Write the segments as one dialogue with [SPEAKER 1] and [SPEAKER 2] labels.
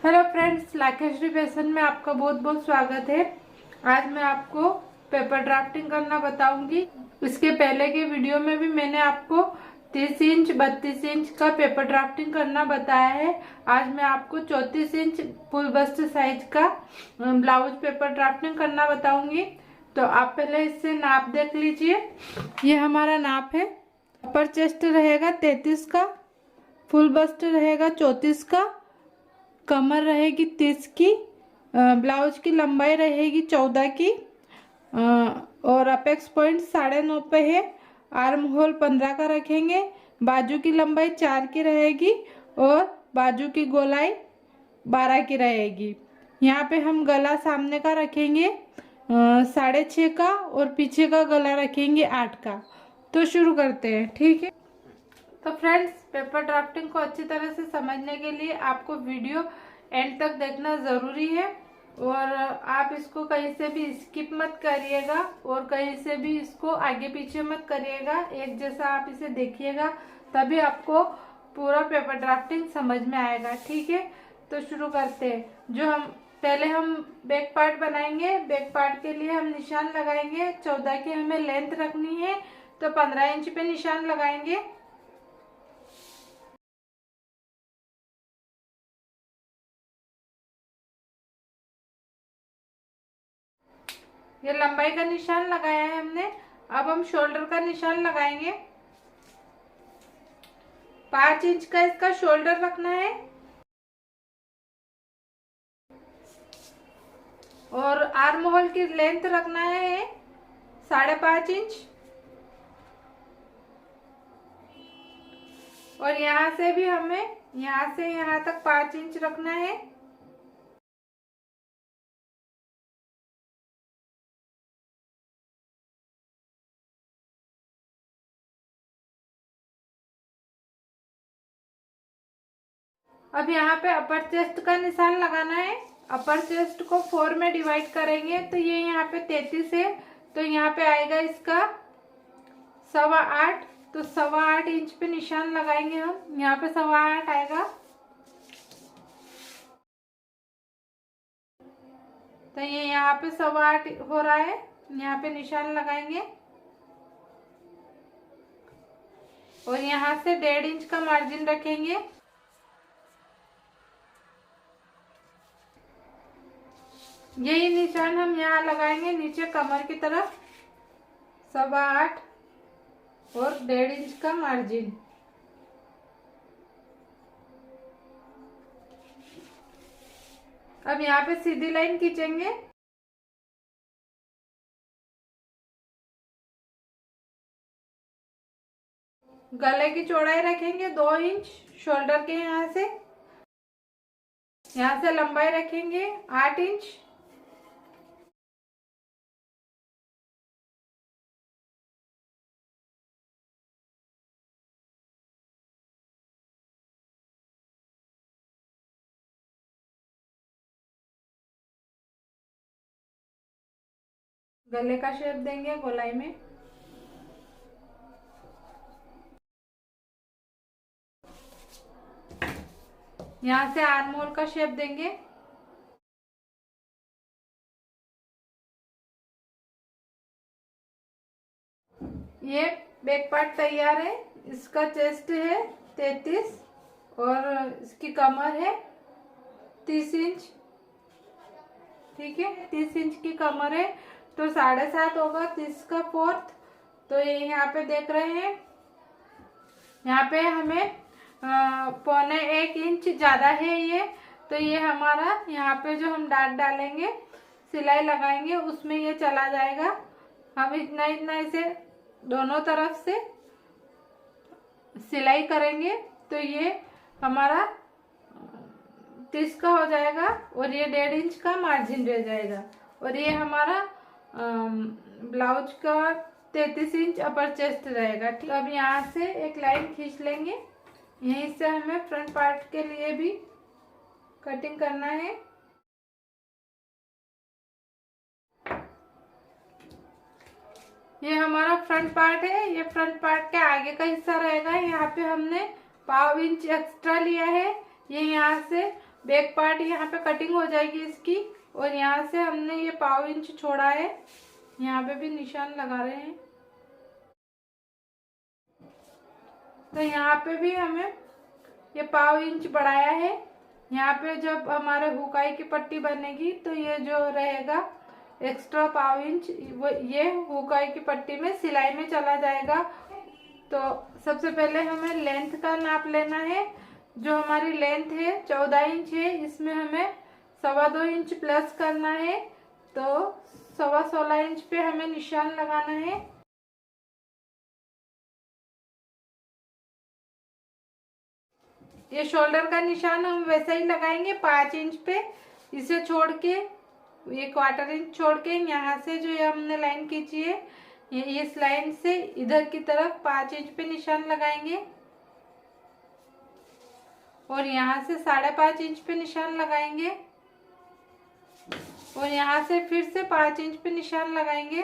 [SPEAKER 1] Hello friends, लाकेश्वरी fashion में आपका बहुत बहुत स्वागत है। आज मैं आपको पेपर ड्राफ्टिंग करना बताऊंगी। इसके पहले के वीडियो में भी मैंने आपको 30 इंच 32 इंच का पेपर ड्राफ्टिंग करना बताया है। आज मैं आपको 34 इंच फुल बस्ट साइज का ब्लाउज पेपर ड्राफ्टिंग करना बताऊंगी। तो आप पहले इससे नाप देख लीजिए। ये हमारा नाप है। अपर चेस्ट रहेगा 33 का, फुल बस्ट रहेगा 34 का, कमर रहेगी 30 की, ब्लाउज की लंबाई रहेगी 14 की, और अपेक्स पॉइंट 9.5 पे है। आर्म होल 15 का रखेंगे। बाजू की लंबाई 4 की रहेगी और बाजू की गोलाई 12 की रहेगी। यहाँ पे हम गला सामने का रखेंगे 6.5 का और पीछे का गला रखेंगे 8 का। तो शुरू करते हैं, ठीक है। तो फ्रेंड्स, पेपर ड्राफ्टिंग को अच्छी तरह से समझने के लिए आपको वीडियो एंड तक देखना ज़रूरी है और आप इसको कहीं से भी स्किप मत करिएगा और कहीं से भी इसको आगे पीछे मत करिएगा। एक जैसा आप इसे देखिएगा, तभी आपको पूरा पेपर ड्राफ्टिंग समझ में आएगा, ठीक है। तो शुरू करते हैं। पहले हम बैक पार्ट बनाएंगे। बैक पार्ट के लिए हम निशान लगाएंगे। 14 की हमें लेंथ रखनी है, तो 15 इंच पे निशान लगाएंगे। ये लंबाई का निशान लगाया है हमने। अब हम शोल्डर का निशान लगाएंगे। 5 इंच का इसका शोल्डर रखना है और आर्म होल की लेंथ रखना है 5.5 इंच। और यहाँ से भी हमें यहाँ से यहाँ तक 5 इंच रखना है। अब यहाँ पे अपर चेस्ट का निशान लगाना है। अपर चेस्ट को 4 में डिवाइड करेंगे तो ये यहाँ पे 33 है, तो यहाँ पे आएगा इसका 8.25। तो 8.25 इंच पे निशान लगाएंगे हम। यहाँ पे 8.25 आएगा। तो ये यहाँ पे 8.25 हो रहा है। यहाँ पे निशान लगाएंगे और यहाँ से 1.5 इंच का मार्जिन रखेंगे। यही निशान हम यहाँ लगाएंगे नीचे कमर की तरफ। 8.25 और 1.5 इंच का मार्जिन। अब यहाँ पे सीधी लाइन खींचेंगे। गले की चौड़ाई रखेंगे 2 इंच शोल्डर के। यहाँ से लंबाई रखेंगे 8 इंच। गले का शेप देंगे गोलाई में। यहाँ से आर्म होल का शेप देंगे। ये बैक पार्ट तैयार है। इसका चेस्ट है 33 और इसकी कमर है 30 इंच, ठीक है। 30 इंच की कमर है तो 7.5 होगा 30 का 4th। तो ये यहाँ पे देख रहे हैं, यहाँ पे हमें 1.25 इंच ज्यादा है ये। तो ये हमारा यहाँ पे जो हम डाट डालेंगे, सिलाई लगाएंगे, उसमें ये चला जाएगा। हम इतना इतना इसे दोनों तरफ से सिलाई करेंगे तो ये हमारा 30 का हो जाएगा और ये 1.5 इंच का मार्जिन रह जाएगा। और ये हमारा ब्लाउज का 33 इंच अपर चेस्ट रहेगा, ठीक। अब यहाँ से एक लाइन खींच लेंगे। यहीं से हमें फ्रंट पार्ट के लिए भी कटिंग करना है। ये हमारा फ्रंट पार्ट है। ये फ्रंट पार्ट के आगे का हिस्सा रहेगा। यहाँ पे हमने 0.5 इंच एक्स्ट्रा लिया है। ये यहाँ से बैक पार्ट यहाँ पे कटिंग हो जाएगी इसकी। और यहाँ से हमने ये 1/2 इंच छोड़ा है, यहाँ पे भी निशान लगा रहे हैं। तो यहाँ पे भी हमें ये 1/2 इंच बढ़ाया है। यहाँ पे जब हमारे हुकाई की पट्टी बनेगी तो ये जो रहेगा एक्स्ट्रा 1/2 इंच, वो ये हुकाई की पट्टी में सिलाई में चला जाएगा। तो सबसे पहले हमें लेंथ का नाप लेना है। जो हमारी लेंथ है 14 इंच है, इसमें हमें 2.25 इंच प्लस करना है। तो 16.25 इंच पे हमें निशान लगाना है। ये शोल्डर का निशान हम वैसा ही लगाएंगे 5 इंच पे। इसे छोड़ के ये 1/4 इंच छोड़ के यहाँ से जो ये हमने लाइन खींची है, ये इस लाइन से इधर की तरफ 5 इंच पे निशान लगाएंगे। और यहाँ से 5.5 इंच पे निशान लगाएंगे। और यहाँ से फिर से 5 इंच पे निशान लगाएंगे।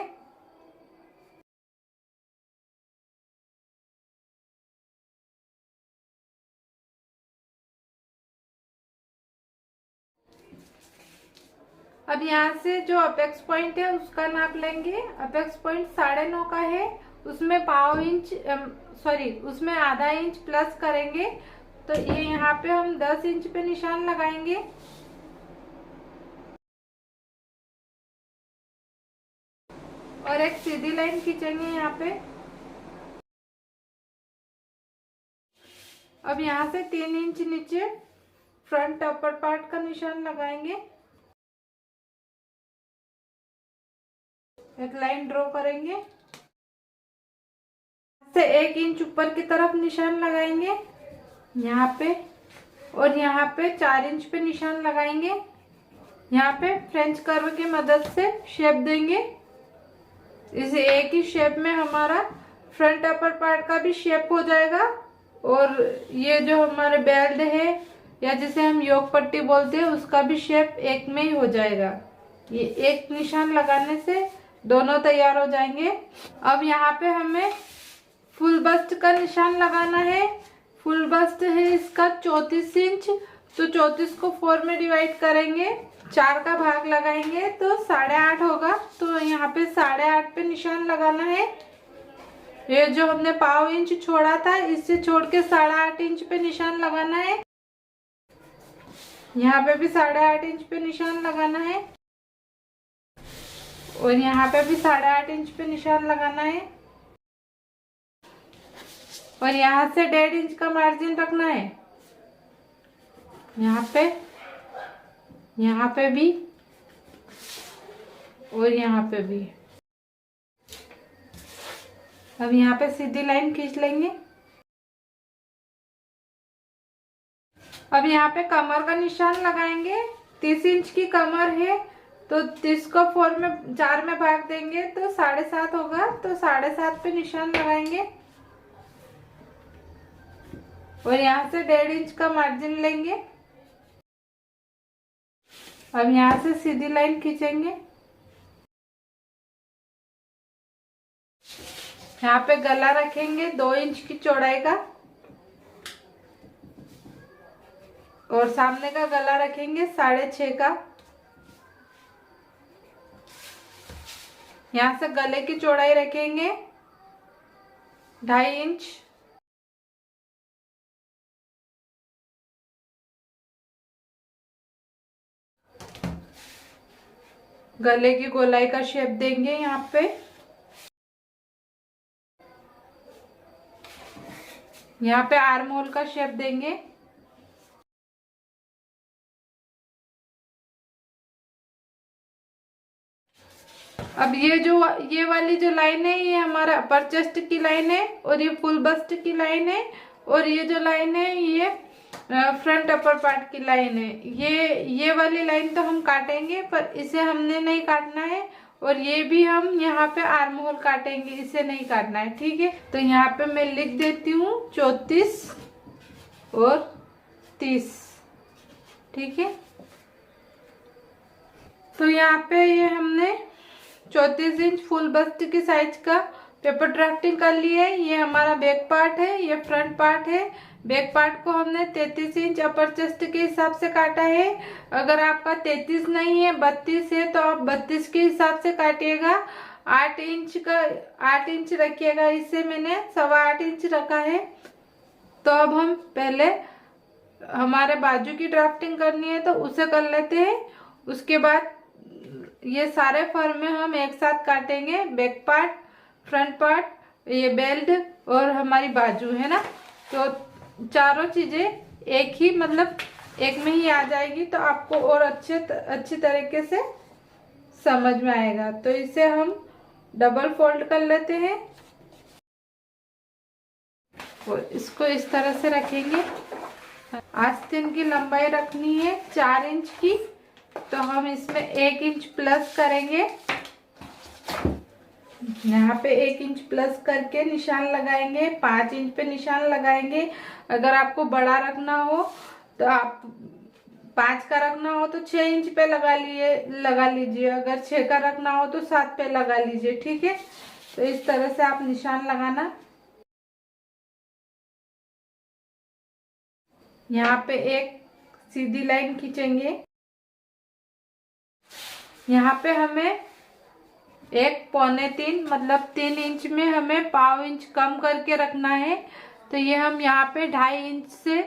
[SPEAKER 1] अब यहाँ से जो अपेक्स पॉइंट है उसका नाप लेंगे। अपेक्स पॉइंट 9.5 का है, उसमें 1/2 इंच उसमें आधा इंच प्लस करेंगे। तो ये यहाँ पे हम 10 इंच पे निशान लगाएंगे। और एक सीधी लाइन खींचेंगे यहाँ पे। अब यहाँ से 3 इंच नीचे फ्रंट अपर पार्ट का निशान लगाएंगे। एक लाइन ड्रॉ करेंगे, से 1 इंच ऊपर की तरफ निशान लगाएंगे यहाँ पे। और यहाँ पे 4 इंच पे निशान लगाएंगे। यहाँ पे फ्रेंच कर्व की मदद से शेप देंगे। इस एक ही शेप में हमारा फ्रंट अपर पार्ट का भी शेप हो जाएगा। और ये जो हमारे बेल्ट है या जिसे हम योक पट्टी बोलते हैं, उसका भी शेप एक में ही हो जाएगा। ये एक निशान लगाने से दोनों तैयार हो जाएंगे। अब यहाँ पे हमें फुल बस्ट का निशान लगाना है। फुल बस्ट है इसका 34 इंच। तो 34 को 4 में डिवाइड करेंगे, 4 का भाग लगाएंगे तो 8.5 होगा। तो यहाँ पे 8.5 पे निशान लगाना है। ये जो हमने 1/2 इंच छोड़ा था, इससे छोड़ के 8.5 इंच पे निशान लगाना है। यहाँ पे भी 8.5 इंच पे निशान लगाना है। और यहाँ पे भी 8.5 इंच पे निशान लगाना है। और यहाँ से 1.5 इंच का मार्जिन रखना है। यहाँ पे भी और यहाँ पे भी। अब यहाँ पे सीधी लाइन खींच लेंगे। अब यहाँ पे कमर का निशान लगाएंगे। 30 इंच की कमर है, तो 30 को 4 में भाग देंगे तो 7.5 होगा। तो 7.5 पे निशान लगाएंगे। और यहाँ से 1.5 इंच का मार्जिन लेंगे। अब यहाँ से सीधी लाइन खींचेंगे। यहाँ पे गला रखेंगे 2 इंच की चौड़ाई का। और सामने का गला रखेंगे 6.5 का। यहाँ से गले की चौड़ाई रखेंगे 2.5 इंच। गले की गोलाई का शेप देंगे यहाँ पे। यहाँ पे आर्म होल का शेप देंगे। अब ये वाली जो लाइन है, ये हमारा अपर चेस्ट की लाइन है। और ये फुल बस्ट की लाइन है। और ये जो लाइन है, ये फ्रंट अपर पार्ट की लाइन है। ये वाली लाइन तो हम काटेंगे, पर इसे हमने नहीं काटना है। और ये भी हम यहाँ पे आर्म होल काटेंगे, इसे नहीं काटना है, ठीक है। तो यहाँ पे मैं लिख देती हूँ 34 और 30, ठीक है। तो यहाँ पे ये हमने 34 इंच फुल बस्ट की साइज का पेपर ड्राफ्टिंग कर ली है। ये हमारा बैक पार्ट है, ये फ्रंट पार्ट है। बैक पार्ट को हमने 33 इंच अपर चेस्ट के हिसाब से काटा है। अगर आपका 33 नहीं है 32 है तो आप 32 के हिसाब से काटिएगा। 8 इंच रखिएगा, इससे मैंने 8.25 इंच रखा है। तो अब हम पहले हमारे बाजू की ड्राफ्टिंग करनी है तो उसे कर लेते हैं। उसके बाद ये सारे फर में हम एक साथ काटेंगे, बैक पार्ट, फ्रंट पार्ट, ये बेल्ट और हमारी बाजू है ना। तो चारों चीजें एक ही मतलब एक में ही आ जाएगी तो आपको और अच्छी तरीके से समझ में आएगा। तो इसे हम डबल फोल्ड कर लेते हैं और इसको इस तरह से रखेंगे। आस्तीन की लंबाई रखनी है 4 इंच की, तो हम इसमें 1 इंच प्लस करेंगे। यहाँ पे 1 इंच प्लस करके निशान लगाएंगे, 5 इंच पे निशान लगाएंगे। अगर आपको बड़ा रखना हो तो आप 5 का रखना हो तो 6 इंच पे लगा लीजिए। अगर 6 का रखना हो तो 7 पे लगा लीजिए, ठीक है। तो इस तरह से आप निशान लगाना। यहाँ पे एक सीधी लाइन खींचेंगे। यहाँ पे हमें 1.25 मतलब 3 इंच में हमें 1/2 इंच कम करके रखना है। तो ये हम यहाँ पे 2.5 इंच से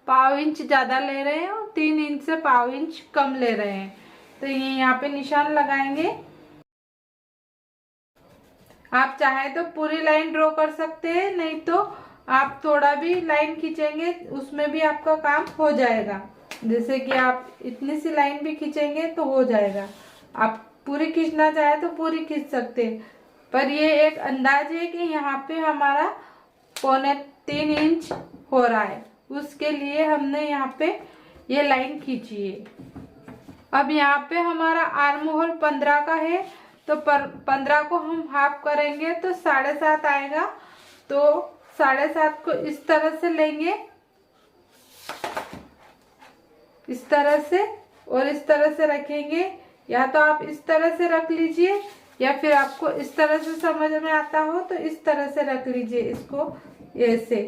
[SPEAKER 1] 1/2 इंच ज्यादा ले रहे हैं और 3 इंच से 1/2 इंच कम ले रहे हैं। तो ये यहाँ पे निशान लगाएंगे। आप चाहे तो पूरी लाइन ड्रॉ कर सकते हैं, नहीं तो आप थोड़ा भी लाइन खींचेंगे उसमें भी आपका काम हो जाएगा। जैसे कि आप इतनी सी लाइन भी खींचेंगे तो हो जाएगा। आप पूरी खींचना चाहे तो पूरी खींच सकते हैं, पर ये एक अंदाज है कि यहाँ पे हमारा 3.25 इंच हो रहा है, उसके लिए हमने यहाँ पे ये लाइन खींची है। अब यहाँ पे हमारा आर्म होल 15 का है, तो 15 को हम हाफ करेंगे तो 7.5 आएगा। तो 7.5 को इस तरह से लेंगे, इस तरह से और इस तरह से रखेंगे। या तो आप इस तरह से रख लीजिए या फिर आपको इस तरह से समझ में आता हो तो इस तरह से रख लीजिए। इसको ऐसे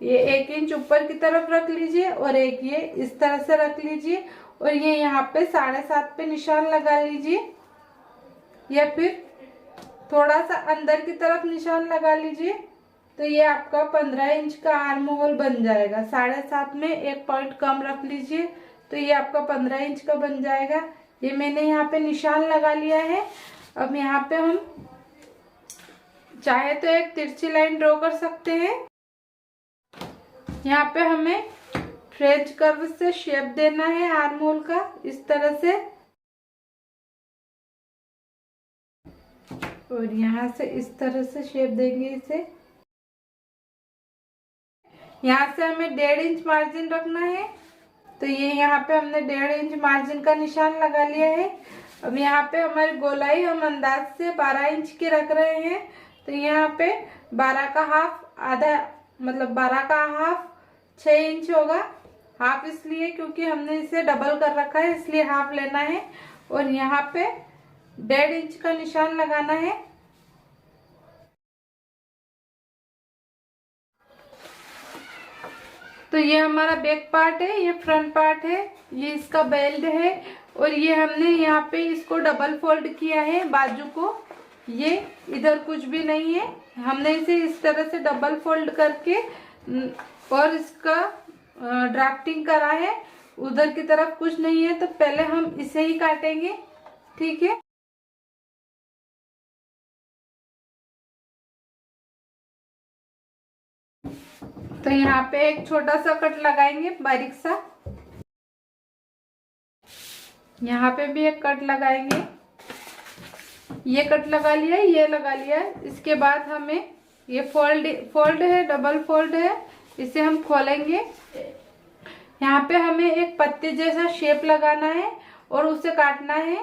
[SPEAKER 1] ये 1 इंच ऊपर की तरफ रख लीजिए और एक ये इस तरह से रख लीजिए और ये यहाँ पे 7.5 पे निशान लगा लीजिए या फिर थोड़ा सा अंदर की तरफ निशान लगा लीजिए। तो ये आपका 15 इंच का आर्म होल बन जाएगा। 7.5 में 1 पॉइंट कम रख लीजिए तो ये आपका 15 इंच का बन जाएगा। ये मैंने यहाँ पे निशान लगा लिया है। अब यहाँ पे हम चाहे तो एक तिरछी लाइन ड्रॉ कर सकते हैं। यहाँ पे हमें फ्रेंच कर्व से शेप देना है आर्म होल का, इस तरह से। और यहाँ से इस तरह से शेप देंगे इसे। यहाँ से हमें 1.5 इंच मार्जिन रखना है, तो ये यहाँ पे हमने 1.5 इंच मार्जिन का निशान लगा लिया है। अब यहाँ पे हमारी गोलाई हम अंदाज से 12 इंच की रख रहे हैं, तो यहाँ पे 12 का हाफ आधा मतलब 12 का हाफ 6 इंच होगा। हाफ इसलिए क्योंकि हमने इसे डबल कर रखा है, इसलिए हाफ लेना है। और यहाँ पे 1.5 इंच का निशान लगाना है। तो ये हमारा बैक पार्ट है, ये फ्रंट पार्ट है, ये इसका बेल्ट है और ये हमने यहाँ पे इसको डबल फोल्ड किया है बाजू को। ये इधर कुछ भी नहीं है, हमने इसे इस तरह से डबल फोल्ड करके और इसका ड्राफ्टिंग करा है। उधर की तरफ कुछ नहीं है, तो पहले हम इसे ही काटेंगे, ठीक है। तो यहाँ पे एक छोटा सा कट लगाएंगे बारीक सा, यहाँ पे भी एक कट लगाएंगे। ये कट लगा लिया, ये लगा लिया। इसके बाद हमें ये फोल्ड है, डबल फोल्ड है, इसे हम खोलेंगे। यहाँ पे हमें एक पत्ती जैसा शेप लगाना है और उसे काटना है।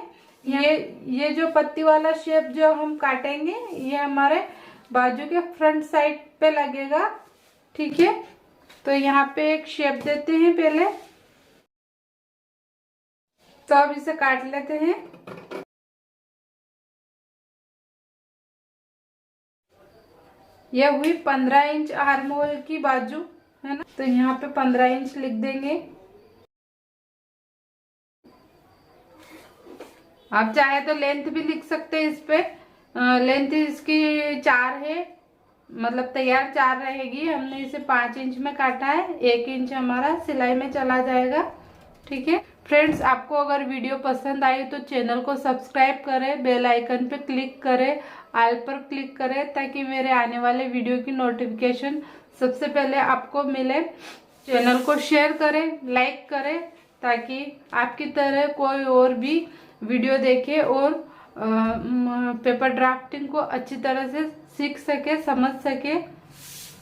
[SPEAKER 1] ये जो पत्ती वाला शेप जो हम काटेंगे ये हमारे बाजू के फ्रंट साइड पे लगेगा, ठीक है। तो यहाँ पे एक शेप देते हैं पहले, तो अब इसे काट लेते हैं। यह हुई 15 इंच आर्म होल की बाजू। है ना। तो यहाँ पे 15 इंच लिख देंगे। आप चाहे तो लेंथ भी लिख सकते हैं इस पे। लेंथ इसकी 4 है, मतलब तैयार 4 रहेगी। हमने इसे 5 इंच में काटा है, 1 इंच हमारा सिलाई में चला जाएगा। ठीक है फ्रेंड्स, आपको अगर वीडियो पसंद आई तो चैनल को सब्सक्राइब करें, बेल आइकन पे क्लिक करें, ऑल पर क्लिक करें, ताकि मेरे आने वाले वीडियो की नोटिफिकेशन सबसे पहले आपको मिले। चैनल को शेयर करें, लाइक करें, ताकि आपकी तरह कोई और भी वीडियो देखे और पेपर ड्राफ्टिंग को अच्छी तरह से सीख सके, समझ सके।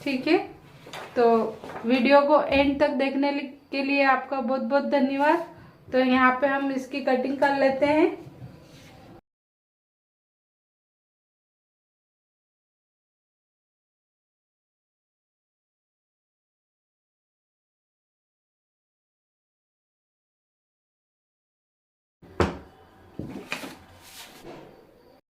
[SPEAKER 1] ठीक है, तो वीडियो को एंड तक देखने के लिए आपका बहुत बहुत धन्यवाद। तो यहाँ पे हम इसकी कटिंग कर लेते हैं।